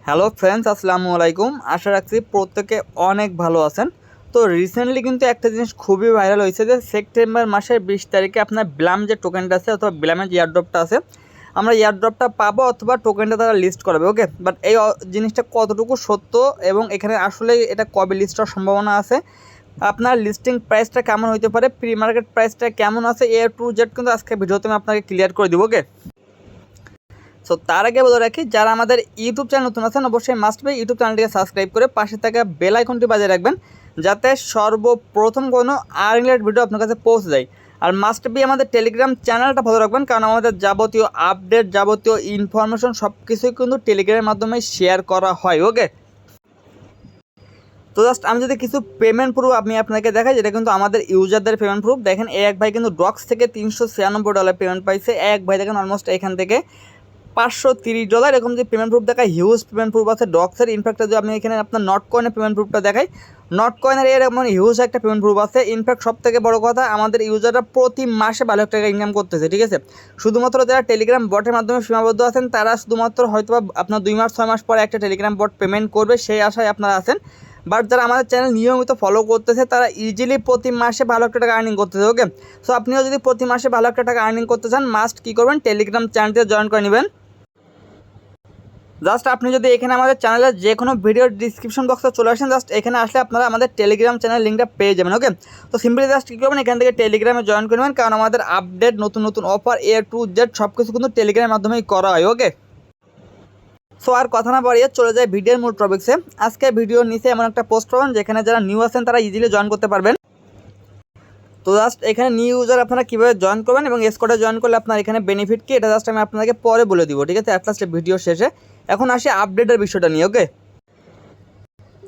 Hello friends, আসসালামু আলাইকুম। আশা রাখছি প্রত্যেকে অনেক ভালো আছেন। তো রিসেন্টলি কিন্তু একটা জিনিস খুবই ভাইরাল হয়েছে যে সেপ্টেম্বর মাসের 20 তারিখে আপনার ব্লাম যে টোকেনটা আছে অথবা ব্লামের যে এয়ারড্রপটা আছে, আমরা এয়ারড্রপটা পাবো অথবা টোকেনটা তারা লিস্ট করাবে। ওকে, বাট এই জিনিসটা কতটুকু সত্য এবং এখানে আসলে এটা কবে লিস্ট হওয়ার সম্ভাবনা আছে, আপনার লিস্টিং প্রাইসটা কেমন হতে পারে, প্রি মার্কেট প্রাইসটা কেমন আছে, এ টু জেড কিন্তু আজকে ভিডিওতে আমি আপনাকে ক্লিয়ার করে দিব। ওকে, সো তার আগে বলে রাখি, যারা আমাদের ইউটিউব চ্যানেল নতুন আছেন অবশ্যই মাস্ট বি ইউটিউব চ্যানেলটিকে সাবস্ক্রাইব করে পাশে থাকা বেল আইকনটি বাজিয়ে রাখবেন, যাতে সর্বপ্রথম কোনো আর্নিং রিলেটেড ভিডিও আপনার কাছে পৌঁছে যায়। আর মাস্ট বি আমাদের টেলিগ্রাম চ্যানেলটা ফলো রাখবেন, কারণ আমাদের যাবতীয় আপডেট, যাবতীয় ইনফরমেশন সব কিছুই কিন্তু টেলিগ্রামের মাধ্যমে শেয়ার করা হয়। ওকে, তো জাস্ট আমি যদি কিছু পেমেন্ট প্রুফ আমি আপনাকে দেখাই, যেটা কিন্তু আমাদের ইউজারদের পেমেন্ট প্রুফ। দেখেন, এক ভাই কিন্তু ড্রক্স থেকে $396 পেমেন্ট পাইছে। এক ভাই দেখেন অলমোস্ট এখান থেকে $530 এরকম যে পেমেন্ট প্রুফ দেখায়, হিউজ পেমেন্ট প্রুফ আছে ডক্সের। ইনফ্যাক্ট যদি আমি এখানে আপনার নট কয়েনের পেমেন্ট প্রুফটা দেখাই, নট কয়েনের এরকম হিউজ একটা পেমেন্ট প্রুফ আছে। ইনফ্যাক্ট সব থেকে বড় কথা, আমাদের ইউজাররা প্রতি মাসে ভালো টাকা ইনকাম করতেছে। ঠিক আছে, শুধুমাত্র যারা টেলিগ্রাম বটের মাধ্যমে সীমাবদ্ধ আছেন তারা শুধুমাত্র হয়তো আপনার 2 মাস 6 মাস পরে একটা টেলিগ্রাম বট পেমেন্ট করবে, সেই আশায় আপনারা আছেন। বাট যারা আমাদের চ্যানেল নিয়মিত ফলো করতেছে তারা ইজিলি প্রতি মাসে ভালো একটা টাকা আর্নিং করতেছে। ওকে, সো আপনিও যদি প্রতি মাসে ভালো একটা টাকা আর্নিং করতে চান, মাস্ট কী করবেন, টেলিগ্রাম চ্যানেলটিতে জয়েন করে নেবেন। জাস্ট আপনি যদি এখানে আমাদের চ্যানেলের যে কোনো ভিডিওর ডিসক্রিপশন বক্সে চলে আসেন, জাস্ট এখানে আসলে আপনারা আমাদের টেলিগ্রাম চ্যানেল লিঙ্কটা পেয়ে যাবেন। ওকে, তো সিম্পলি জাস্ট কী করবেন, এখান থেকে টেলিগ্রামে জয়েন করবেন, কারণ আমাদের আপডেট, নতুন নতুন অফার, এ টু জেড সব কিছু কিন্তু টেলিগ্রামের মাধ্যমেই করা হয়। ওকে, সো আর কথা না বাড়িয়ে চলে যায় ভিডিওর মূল টপিক্সে। আজকে ভিডিওর নিচে এমন একটা পোস্ট পাবেন যেখানে যারা নিউ আছেন তারা ইজিলি জয়েন করতে পারবেন। তো জাস্ট এখানে নিউ ইউজার আপনারা কীভাবে জয়েন করবেন এবং এসকোডে জয়েন করলে আপনার এখানে বেনিফিট কি, এটা জাস্ট আমি আপনাকে পরে বলে দিব। ঠিক আছে, অ্যাট লাস্ট ভিডিও শেষে। এখন আসি আপডেটের বিষয়টা নিয়ে। ওকে,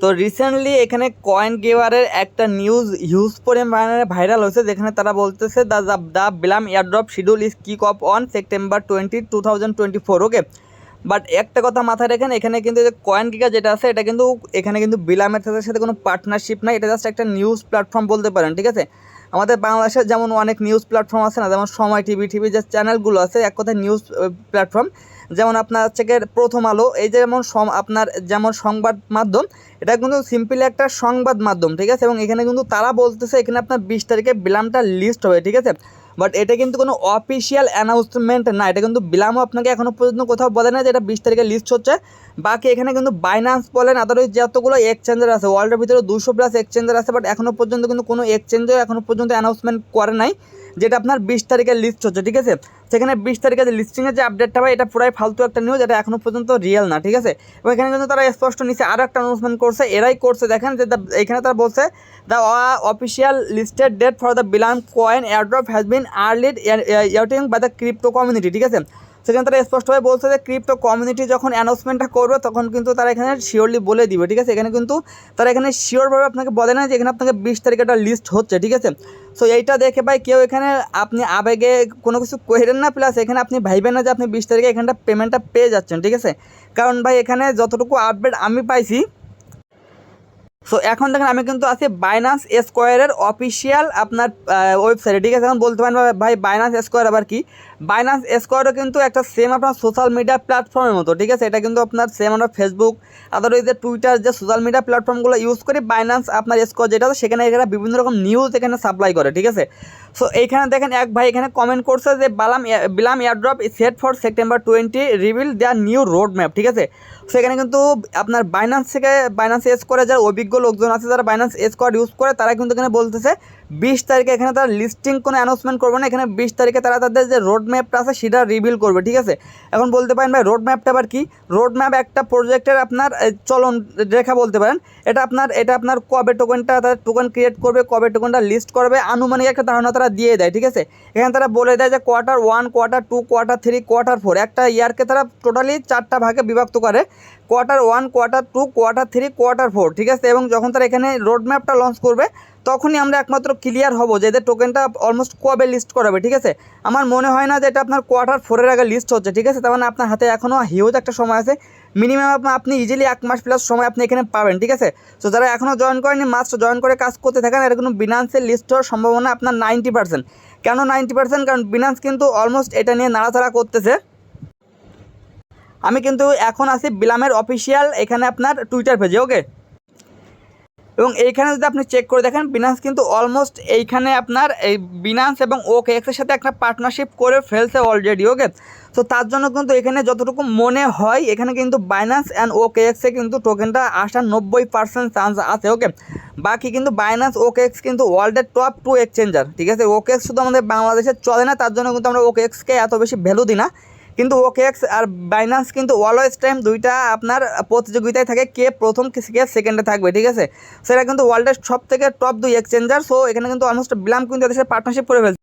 তো রিসেন্টলি এখানে কয়েন গেওয়ারের একটা নিউজ হিউজ পরিমাণে ভাইরাল হয়েছে, যেখানে তারা বলতেছে the Blum airdrop schedule is kick off on September 20, 2024। Okay, but একটা কথা মাথায় রাখেন, এখানে কিন্তু যে কয়েন গিগা যেটা আছে এটা কিন্তু এখানে কিন্তু বিলামের সাথে কোনো পার্টনারশিপ নাই, এটা জাস্ট একটা নিউজ প্ল্যাটফর্ম বলতে পারেন। ঠিক আছে, আমাদের বাংলাদেশের যেমন অনেক নিউজ প্ল্যাটফর্ম আছে না, যেমন সময় টিভি যে চ্যানেলগুলো আছে, এক কথায় নিউজ প্ল্যাটফর্ম, যেমন আপনার হচ্ছে প্রথম আলো, এই যেমন আপনার যেমন সংবাদ মাধ্যম, এটা কিন্তু সিম্পলি একটা সংবাদ মাধ্যম। ঠিক আছে, এবং এখানে কিন্তু তারা বলতেছে এখানে আপনার 20 তারিখে বিলামটা লিস্ট হবে। ঠিক আছে, বাট এটা কিন্তু কোনো অফিসিয়াল অ্যানাউন্সমেন্ট না, এটা কিন্তু বিলামও আপনাকে এখনও পর্যন্ত কোথাও বলে না যে এটা 20 তারিখে লিস্ট হচ্ছে। বাকি এখানে কিন্তু বাইন্যান্স বলেন, আদারওয়াইজ যতগুলো এক্সচেঞ্জার আছে, ওয়ার্ল্ডের ভিতরে 200+ এক্সচেঞ্জার আছে, বাট এখনও পর্যন্ত কিন্তু কোনো এক্সচেঞ্জও এখনও পর্যন্ত অ্যানাউন্সমেন্ট করে নাই যেটা আপনার 20 তারিখে লিস্ট হচ্ছে। ঠিক আছে, সেখানে 20 তারিখে যে লিস্টিংয়ের যে আপডেটটা হয় এটা পুরাই ফালতু একটা নিউজ, এটা এখনও পর্যন্ত রিয়েল না। ঠিক আছে, এবং এখানে কিন্তু তারা স্পষ্ট নিচে আরও একটা অ্যানাউন্সমেন্ট করছে, এরাই করছে। দেখেন যে এখানে তারা বলছে the official listed date for the বিলাম coin airdrop has been আর্লিড ইয়ার্টিং by the crypto community. ঠিক আছে, সেখানে তারা স্পষ্টভাবে বলছে যে ক্রিপ্টো কমিউনিটি যখন অ্যানাউন্সমেন্টটা করবে তখন কিন্তু তারা এখানে শিওরলি বলে দিবে। ঠিক আছে, এখানে কিন্তু তারা এখানে শিওরভাবে আপনাকে বলে না যে এখানে আপনাকে 20 তারিখে একটা লিস্ট হচ্ছে। ঠিক আছে, সো এইটা দেখে ভাই কেউ এখানে আপনি আবেগে কোনো কিছু কইরেন না, প্লাস এখানে আপনি ভাইবেন না যে আপনি 20 তারিখে এখানটা পেমেন্টটা পেয়ে যাচ্ছেন। ঠিক আছে, কারণ ভাই এখানে যতটুকু আপডেট আমি পাইছি, সো এখন দেখেন আমি কিন্তু আছি বাইন্যান্স স্কোয়ারের অফিসিয়াল আপনার ওয়েবসাইটে। ঠিক আছে, এখন বলতে পারেন ভাই বাইন্যান্স স্কোয়ার আবার কি, বাইন্যান্স স্কোয়ারও কিন্তু একটা সেম আপনার সোশ্যাল মিডিয়া প্ল্যাটফর্মের মতো। ঠিক আছে, এটা কিন্তু আপনার সেম আমরা ফেসবুক, আদারওয়াইজ যে টুইটার, যে সোশ্যাল মিডিয়া প্ল্যাটফর্মগুলো ইউজ করি, বাইন্যান্স আপনার স্কোয়ার যেটা আছে সেখানে এখানে বিভিন্ন রকম নিউজ এখানে সাপ্লাই করে। ঠিক আছে, সো এইখানে দেখেন এক ভাই এখানে কমেন্ট করছে যে Blum airdrop set for September 20 reveal their new road map. ঠিক আছে, সেখানে কিন্তু আপনার বাইন্যান্স থেকে বাইন্যান্স স্কোয়ারে যারা অভিজ্ঞ লোকজন আছে, যারা বাইন্যান্স স্কোয়ার ইউজ করে, তারা কিন্তু এখানে বলতেছে 20 তারিখে এখানে তারা লিস্টিং কোনো অ্যানাউন্সমেন্ট করবে না, এখানে 20 তারিখে তারা তাদের যে রোড ম্যাপটা আছে সেটা রিভিল করবে। ঠিক আছে, এখন বলতে পারেন ভাই রোড ম্যাপটা আবার কি, রোড ম্যাপ একটা প্রজেক্টের আপনার চলন রেখা বলতে পারেন। এটা আপনার কবে টোকেনটা তারা টোকেন ক্রিয়েট করবে, কবে টোকেনটা লিস্ট করবে, আনুমানিক একটা ধারণা তারা দিয়ে দেয়। ঠিক আছে, এখানে তারা বলে দেয় যে Q1, Q2, Q3, Q4, একটা ইয়ারকে তারা টোটালি 4টা ভাগে বিভক্ত করে, Q1, Q2, Q3, Q4। ঠিক আছে, এবং যখন তারা এখানে রোড ম্যাপটা লঞ্চ করবে তখনই আমরা একমাত্র ক্লিয়ার হব যে এদের টোকেনটা অলমোস্ট কবে লিস্ট করাবে। ঠিক আছে, আমার মনে হয় না যে এটা আপনার Q4 আগে লিস্ট হচ্ছে। ঠিক আছে, তার মানে আপনার হাতে এখনও হিউজ একটা সময় আছে, মিনিমাম আপনি ইজিলি 1 মাস প্লাস সময় আপনি এখানে পাবেন। ঠিক আছে, তো যারা এখনও জয়েন করেনি মাস্ট জয়েন করে কাজ করতে থাকেন, এর কোনো বিনান্সের লিস্ট হওয়ার সম্ভাবনা আপনার 90%। কেন 90%? কারণ বিনান্স কিন্তু অলমোস্ট এটা নিয়ে নাড়াচাড়া করতেছে। আমি কিন্তু এখন আছি বিলামের অফিসিয়াল এখানে আপনার টুইটার পেজে, ওকে। এবং এইখানে যদি আপনি চেক করে দেখেন, বিনান্স কিন্তু অলমোস্ট এইখানে আপনার এই বিনান্স এবং OKX-এর সাথে একটা পার্টনারশিপ করে ফেলছে অলরেডি, ওকে। তো তার জন্য কিন্তু এখানে যতটুকু মনে হয় এখানে কিন্তু বাইন্যান্স অ্যান্ড OKX-এ কিন্তু টোকেনটা আসার 90% চান্স আছে, ওকে। বাকি কিন্তু বাইন্যান্স OKX কিন্তু ওয়ার্ল্ডের টপ 2 এক্সচেঞ্জার, ঠিক আছে। OKX শুধু আমাদের বাংলাদেশে চলে না, তার জন্য কিন্তু আমরা OKX-কে এত বেশি ভ্যালু দিই না, কিন্তু OKX আর বাইন্যান্স কিন্তু অলওয়েজ টাইম দুইটা আপনার প্রতিযোগিতায় থাকে, কে প্রথম কে সেকেন্ডে থাকবে, ঠিক আছে। সেটা কিন্তু ওয়ার্ল্ডের সব থেকে টপ 2 এক্সচেঞ্জার। সো এখানে কিন্তু অলমোস্ট বিলাম কিন্তু এদের সাথে পার্টনারশিপ করে ফেলছে।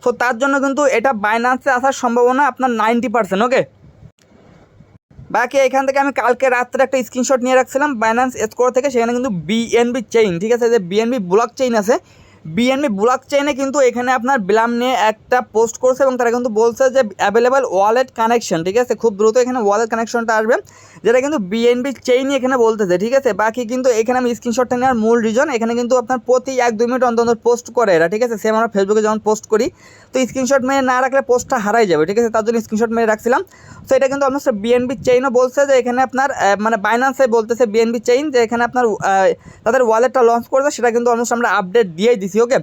সো তার জন্য কিন্তু এটা বাইন্যান্সে আসার সম্ভাবনা আপনার 90%, ওকে। বাকি এখান থেকে আমি কালকে রাত্রে একটা স্ক্রিনশট নিয়ে রাখছিলাম বাইন্যান্স স্কোর থেকে, সেখানে কিন্তু বিএনবি চেইন, ঠিক আছে, যে বিএনবি ব্লক চেইন আছে, বিএনবি ব্লক চেইনে কিন্তু এখানে আপনার বিলাম নিয়ে একটা পোস্ট করছে এবং তারা কিন্তু বলছে যে অ্যাভেলেবল ওয়ালেট কানেকশন, ঠিক আছে, খুব দ্রুত এখানে ওয়ালেট কানেকশনটা আসবে, যেটা কিন্তু বিএনবি চেইনই এখানে বলতেছে, ঠিক আছে। বাকি কিন্তু এখানে আমি স্ক্রিনশটটা নেওয়ার মূল রিজন, এখানে কিন্তু আপনার প্রতি 1-2 মিনিট অন্তর পোস্ট করে এরা, ঠিক আছে। সেম আমরা ফেসবুকে যখন পোস্ট করি, তো স্ক্রিনশট মেরে না রাখলে পোস্টটা হারাই যাবে, ঠিক আছে, তার জন্য স্ক্রিনশট মেরে রাখছিলাম। তো এটা কিন্তু অলমোস্ট বিএনবি চেইনও বলছে যে এখানে আপনার মানে বাইন্যান্সে বলতেছে বিএনবি চেইন যে এখানে আপনার তাদের ওয়ালেটটা লঞ্চ করবে, সেটা কিন্তু অলমোস্ট আমরা আপডেট দিয়েই দিছি, ওকে।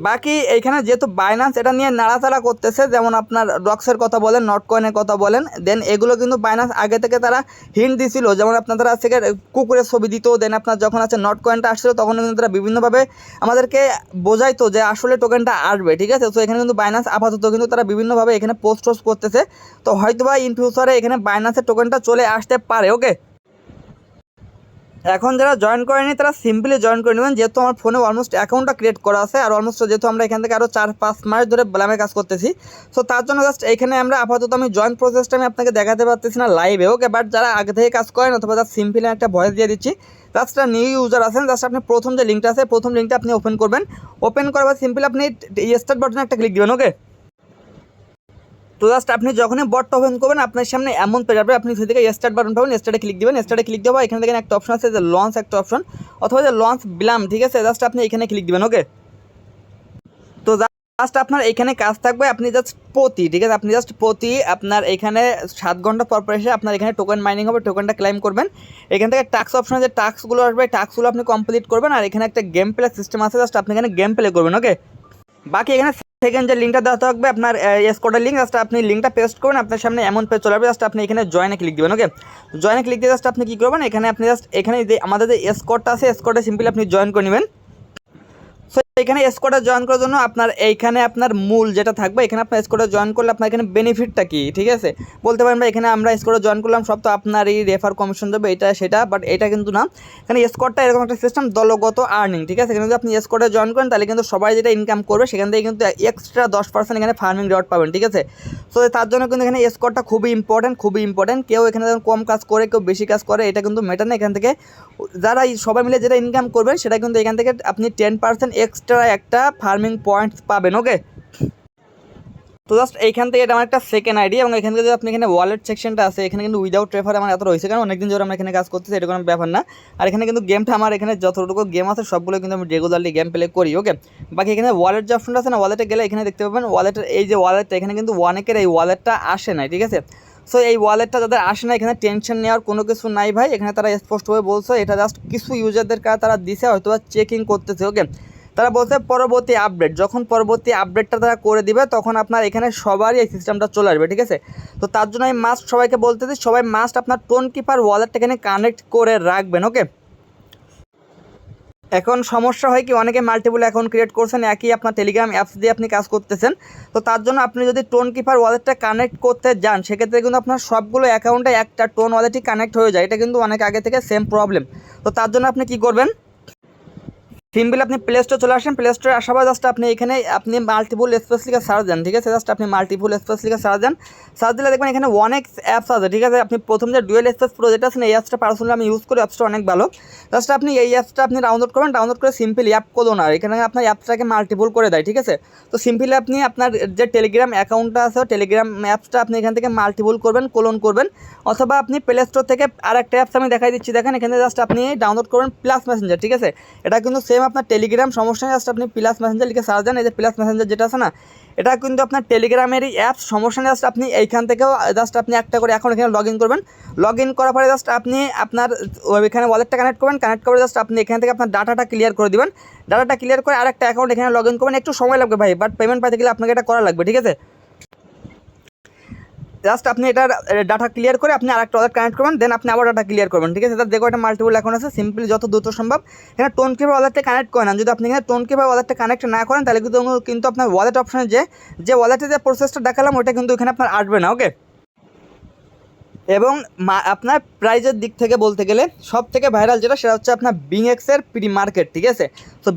বাকি এইখানে যেহেতু বাইন্যান্স এটা নিয়ে নাড়াচাড়া করতেছে, যেমন আপনার ডক্সের কথা বলেন, নট কয়েনের কথা বলেন, দেন এগুলো কিন্তু বাইন্যান্স আগে থেকে তারা হিন্ট দিছিল, যেমন আপনারা আজকে কুকুরের ছবি দিত, দেন আপনার যখন আছে নট কয়েনটা আসছিল তখন কিন্তু তারা বিভিন্নভাবে আমাদেরকে বোঝাইতো যে আসলে টোকেনটা আসবে, ঠিক আছে। তো এখানে কিন্তু বাইন্যান্স আপাতত কিন্তু তারা বিভিন্নভাবে এখানে পোস্ট করতেছে, তো হয়তো বা ইন ফিউচারে এখানে বাইন্যান্সের টোকেনটা চলে আসতে পারে, ওকে। এখন যারা জয়েন করেনি তারা সিম্পলি জয়েন করে নেবেন, যেহেতু আমার ফোনে অলমোস্ট অ্যাকাউন্টটা ক্রিয়েট করা আছে, আর অলমোস্ট যেহেতু আমরা এখান থেকে আরও 4-5 মাস ধরে ব্লামে কাজ করতেছি, সো তার জন্য জাস্ট এখানে আমরা আপাতত আমি জয়েন প্রসেসটা আমি আপনাকে দেখাতে পারতেছি না লাইভে, ওকে। বাট যারা আগে থেকে কাজ করেন অথবা জাস্ট সিম্পলি একটা ভয়েস দিয়ে দিচ্ছি, জাস্ট নিউ ইউজার আছেন, জাস্ট আপনি প্রথম যে লিঙ্কটা আছে প্রথম লিঙ্কটা আপনি ওপেন করবেন, ওপেন করার পর সিম্পলি আপনি স্টার্ট বাটনে একটা ক্লিক দেবেন, ওকে। তো জাস্ট আপনি যখনই বটটা ওপেন করবেন আপনার সামনে এমন পেজ আসবে, আপনি সেদিকে স্টার্ট বাটন পাবেন, স্টার্টে ক্লিক দেবেন, স্টার্টে ক্লিক দেওয়া এখানে দেখেন একটা অপশন আছে যে লঞ্চ একটা অপশন, অথবা যে লঞ্চ বিলাম, ঠিক আছে, জাস্ট আপনি এখানে ক্লিক দেবেন, ওকে। তো জাস্ট আপনার এখানে কাজ থাকবে, আপনি জাস্ট প্রতি, ঠিক আছে, আপনি জাস্ট প্রতি আপনার এখানে 7 ঘন্টা পর পর এসে আপনার এখানে টোকেন মাইনিং হবে, টোকেনটা ক্লাইম করবেন, এখান থেকে টাস্ক অপশনে যে টাস্কগুলো আসবে টাস্কগুলো আপনি কমপ্লিট করবেন, আর এখানে একটা গেম প্লে সিস্টেম আছে, জাস্ট আপনি এখানে গেম প্লে করবেন, ওকে। বাকি এখানে সেকেন্ড যে লিঙ্কটা দেওয়া থাকবে আপনার স্কোয়াডের লিঙ্ক, জাস্ট আপনি লিঙ্কটা পেস্ট করবেন, আপনার সামনে এমন পেজ চলে আসবে, জাস্ট আপনি এখানে জয়েনে ক্লিক দেবেন, ওকে। জয়েনে ক্লিক দিয়ে জাস্ট আপনি কী করবেন, এখানে আপনি জাস্ট এখানে যে আমাদের যে স্কোয়াডটা আছে স্কোয়াডে সিম্পলি আপনি জয়েন করে নেবেন। সো এখানে স্কোয়াডে জয়েন করার জন্য আপনার এইখানে আপনার মূল যেটা থাকবে, এখানে আপনার স্কোয়াডে জয়েন করলে আপনার এখানে বেনিফিটটা কী, ঠিক আছে, বলতে পারেন ভাই এখানে আমরা স্কোয়াডে জয়েন করলাম সব তো আপনারই রেফার কমিশন দেবে এটা সেটা, বাট এটা কিন্তু না। এখানে স্কোয়াডটা এরকম একটা সিস্টেম দলগত আর্নিং, ঠিক আছে। এখানে যদি আপনি স্কোয়াডে জয়েন করেন তাহলে কিন্তু সবাই যেটা ইনকাম করবে সেখান থেকে কিন্তু এক্সট্রা 10% এখানে ফার্মিং রিওয়ার্ড পাবেন, ঠিক আছে। সো তার জন্য কিন্তু এখানে স্কোয়াডটা খুবই ইম্পর্টেন্ট, কেউ এখানে যখন কম কাজ করে কেউ বেশি কাজ করে এটা কিন্তু মেটার না, এখান থেকে যারা সবাই মিলে যেটা ইনকাম করবেন সেটা কিন্তু এখান থেকে আপনি 10% এক্সট্রা একটা ফার্মিং পয়েন্টস পাবেন, ওকে। তো জাস্ট এইখান থেকে এটা আমার একটা সেকেন্ড আইডি, এবং এখান থেকে যদি আপনি এখানে ওয়ালেট সেকশনটা আছে এখানে কিন্তু উইদাউট রেফার আমার এত রয়েছে, কারণ অনেকদিন ধরে আমরা এখানে কাজ করতেছি, এটা কোনো ব্যাপার না। আর এখানে কিন্তু গেমটা আমার এখানে যতটুকু গেম আছে সবগুলো কিন্তু আমি রেগুলারলি গেম প্লে করি, ওকে। বাকি এখানে ওয়ালেট যে অপশনটা আছে না, ওয়ালেটে গেলে এখানে দেখতে পাবেন ওয়ালেটের এই যে ওয়ালেটটা, এখানে কিন্তু অনেকের এই ওয়ালেটটা আসে নাই, ঠিক আছে। সো এই ওয়ালেটটা যাদের আসে না এখানে টেনশন নেওয়ার কোনো কিছু নাই ভাই, এখানে তারা স্পষ্টভাবে বলছে এটা জাস্ট কিছু ইউজারদের কাছে তারা দিছে, হয়তো চেকিং করতেছে, ওকে। তারা বলছে পরবর্তী আপডেট, যখন পরবর্তী আপডেটটা তারা করে দিবে তখন আপনার এখানে সবারই এই সিস্টেমটা চলে আসবে, ঠিক আছে। তো তার জন্য আমি মাস্ট সবাইকে বলতেছি সবাই মাস্ট আপনার টোন কিপার ওয়ালেটটা এখানে কানেক্ট করে রাখবেন, ওকে। এখন সমস্যা হয় কি অনেকে মাল্টিপল অ্যাকাউন্ট ক্রিয়েট করছেন, একই আপনার টেলিগ্রাম অ্যাপস দিয়ে আপনি কাজ করতেছেন, তো তার জন্য আপনি যদি টোন কিপার ওয়ালেটটা কানেক্ট করতে যান সেক্ষেত্রে কিন্তু আপনার সবগুলো অ্যাকাউন্টে একটা টোন ওয়ালেটই কানেক্ট হয়ে যায়, এটা কিন্তু অনেক আগে থেকে সেম প্রবলেম। তো তার জন্য আপনি কি করবেন, সিম্পলি আপনি প্লে স্টোরে চলে আসেন, প্লে স্টোরে আসার পর জাস্ট আপনি এখানে আপনি মাল্টিপল স্পেস লিখে সার্চ দেন, ঠিক আছে, জাস্ট আপনি মাল্টিপল স্পেস লিখে সার্চ দেন, সার্চ দিলে দেখবেন এখানে অনেক অ্যাপস আছে, ঠিক আছে। আপনি প্রথম যে ডুয়েল স্পেস প্রো যেটা আছে না এই অ্যাপসটা পার্সোনালি আমি ইউজ করি, অ্যাপসটা অনেক ভালো, জাস্ট আপনি এই অ্যাপসটা আপনি ডাউনলোড করবেন, ডাউনলোড করে সিম্পলি অ্যাপ ক্লোনার এখানে আপনার অ্যাপসটাকে মাল্টিপল করে দেয়, ঠিক আছে। তো সিম্পলি আপনি আপনার যে টেলিগ্রাম অ্যাকাউন্টটা আছে টেলিগ্রাম অ্যাপসটা আপনি এখান থেকে মাল্টিপল করবেন, ক্লোন করবেন, অথবা আপনি প্লে স্টোর থেকে আরেকটা অ্যাপস আমি দেখাই দিচ্ছি, দেখেন এখানে জাস্ট আপনি ডাউনলোড করবেন প্লাস মেসেঞ্জার, ঠিক আছে। এটা কিন্তু সেম আপনার টেলিগ্রাম সমস্যা নেই, জাস্ট আপনি প্লাস মেসেঞ্জার লিখে সার্চ দেন, এই যে প্লাস মেসেঞ্জার যেটা আছে না এটা কিন্তু আপনার টেলিগ্রামেরই অ্যাপস, সমস্যা নেই। জাস্ট আপনি এইখান থেকেও জাস্ট আপনি একটা করে অ্যাকাউন্ট এখানে লগ ইন করবেন। লগ ইন করার পরে জাস্ট আপনি আপনার এখানে ওয়ালেটটা কানেক্ট করবেন। কানেক্ট করে জাস্ট আপনি এখান থেকে আপনার ডাটাটা ক্লিয়ার করে দিবেন। ডাটাটা ক্লিয়ার করে আরেকটা অ্যাকাউন্ট এখানে লগ ইন করবেন। একটু সময় লাগবে ভাই, বাট পেমেন্ট পাইতে গেলে আপনাকে এটা করা লাগবে, ঠিক আছে। জাস্ট আপনি এটার ডাটা ক্লিয়ার করে আপনি আরেকটা ওয়ালেট কানেক্ট করবেন, দেন আপনি আবার ডাটা ক্লিয়ার করবেন, ঠিক আছে। তার দেখো একটা মাল্টিপল অ্যাকাউন্ট আছে, সিম্পলি যত দ্রুত সম্ভব এখানে টোনকিপার ওয়ালেটটা কানেক্ট করে নেন। যদি আপনি এখানে টোনকিপার ওয়ালেটটা কানেক্ট না করেন তাহলে কিন্তু আপনার ওয়ালেট অপশনে যে ওয়ালেটে যে প্রসেসটা দেখালাম ওইটা কিন্তু এখানে আপনার আসবে না, ওকে। এবং আপনার প্রাইজের দিক থেকে বলতে গেলে সব থেকে ভাইরাল যেটা সেটা হচ্ছে আপনার বিংএক্সের প্রি মার্কেট, ঠিক আছে। তো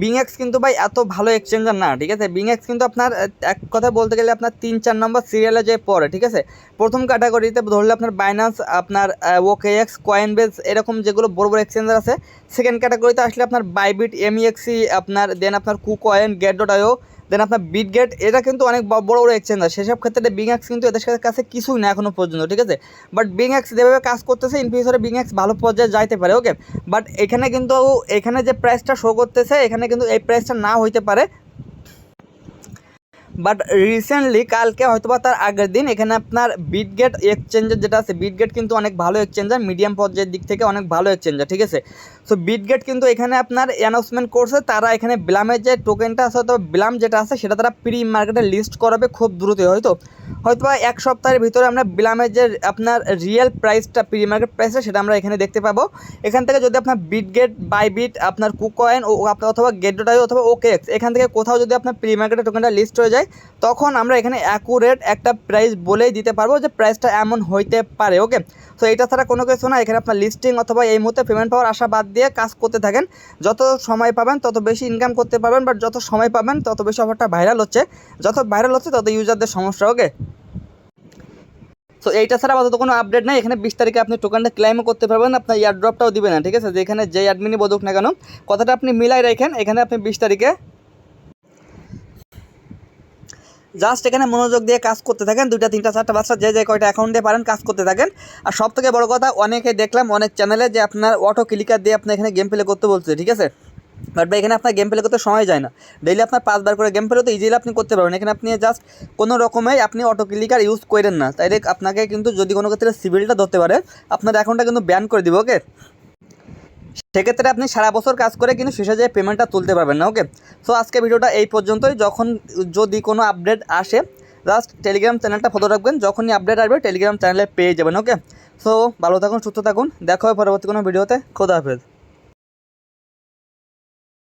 বিংএক্স কিন্তু ভাই এত ভালো এক্সচেঞ্জার না, ঠিক আছে। বিংএক্স কিন্তু আপনার এক কথায় বলতে গেলে আপনার 3-4 নম্বর সিরিয়ালে যে পড়ে, ঠিক আছে। প্রথম ক্যাটাগরিতে ধরলে আপনার বাইন্যান্স, আপনার ওকেএক্স, কয়েনবেস এরকম যেগুলো বড় বড় এক্সচেঞ্জার আছে। সেকেন্ড ক্যাটাগরিতে আসলে আপনার বাইবিট, এমইএক্সি, আপনার দেন আপনার কুকয়েন, গেট.io, দেন আপনার বিটগেট, এটা কিন্তু অনেক বড় বড় এক্সচেঞ্জার। সেসব ক্ষেত্রে বিংএক্স কিন্তু এদের কাছে কিছুই না এখনও পর্যন্ত, ঠিক আছে। বাট বিংএক্স যেভাবে কাজ করতেছে ইন ফিউচারে বিংএক্স ভালো পর্যায়ে যাইতে পারে, ওকে। বাট এখানে কিন্তু এখানে যে প্রাইসটা শো করতেছে এখানে কিন্তু এই প্রাইসটা না হইতে পারে। বাট রিসেন্টলি কালকে হয়তো বা তার আগের দিন এখানে আপনার বিটগেট এক্সচেঞ্জার যেটা আছে, বিটগেট কিন্তু অনেক ভালো এক্সচেঞ্জার, মিডিয়াম পর্যায়ের দিক থেকে অনেক ভালো এক্সচেঞ্জার, ঠিক আছে। সো বিটগেট কিন্তু এখানে আপনার অ্যানাউন্সমেন্ট করছে তারা এখানে ব্লামের যে টোকেনটা আছে অথবা ব্লাম যেটা আছে সেটা তারা প্রি মার্কেটে লিস্ট করাবে খুব দ্রুতই, হয়তো বা এক সপ্তাহের ভিতরে আমরা ব্লামের যে আপনার রিয়েল প্রাইসটা, প্রি মার্কেট প্রাইসটা সেটা আমরা এখানে দেখতে পাবো। এখান থেকে যদি আপনার বিটগেট, বাইবিট, আপনার কুকয়েন অথবা গেট.io অথবা ওকেএক্স এখান থেকে কোথাও যদি আপনার প্রি মার্কেটের টোকেনটা লিস্ট হয়ে যায় তখন আমরা এখানে অ্যাকুরেট একটা প্রাইস বলেই দিতে পারবো যে প্রাইসটা এমন হইতে পারে, ওকে। তো এটা ছাড়া কোনো কিছু না। এখানে আপনার লিস্টিং অথবা এই মুহূর্তে পেমেন্ট পাওয়ার আশা বাদ দিয়ে কাজ করতে থাকেন। যত সময় পাবেন তত বেশি ইনকাম করতে পারবেন, বাট যত সময় পাবেন তত বেশি অফারটা ভাইরাল হচ্ছে, যত ভাইরাল হচ্ছে তত ইউজারদের সমস্যা, ওকে। সো এইটা ছাড়া আপাতত কোনো আপডেট নেই। এখানে 20 তারিখে আপনি টোকেনটা ক্লেমও করতে পারবেন, আপনার এয়ারড্রপটাও দিবে না, ঠিক আছে। যেখানে যে অ্যাডমিনই বলুক না কেন কথাটা আপনি মিলাই রাখেন। এখানে আপনি 20 তারিখে জাস্ট এখানে মনোযোগ দিয়ে কাজ করতে থাকেন, 2টা 3টা 4টা 5টা যে কয়টা অ্যাকাউন্ট দিয়ে পারেন কাজ করতে থাকেন। আর সব থেকে বড় কথা, অনেকে দেখলাম অনেক চ্যানেলে যে আপনার অটো ক্লিকার দিয়ে আপনি এখানে গেম প্লে করতে বলছে, ঠিক আছে। বাট ভাই এখানে আপনার গেম প্লে করতে সময় যায় না, ডেইলি আপনার 5 বার করে গেম প্লে তো ইজিলি আপনি করতে পারবেন। এখানে আপনি জাস্ট কোনো রকমেই আপনি অটো ক্লিকার ইউজ করেন না, তাইলে আপনাকে কিন্তু যদি কোনো ক্ষেত্রে সিভিলটা ধরতে পারে আপনার অ্যাকাউন্টটা কিন্তু ব্যান করে দিবে, ওকে। সেক্ষেত্রে আপনি সারা বছর কাজ করে কিন্তু শেষে যেয়ে পেমেন্টটা তুলতে পারবেন না, ওকে। সো আজকে ভিডিওটা এই পর্যন্তই। যদি কোনো আপডেট আসে জাস্ট টেলিগ্রাম চ্যানেলটা ফলো রাখবেন, যখনই আপডেট আসবে টেলিগ্রাম চ্যানেলে পেয়ে যাবেন, ওকে। সো ভালো থাকুন, সুস্থ থাকুন, দেখা হবে পরবর্তী কোনো ভিডিওতে। খোদা হাফেজ।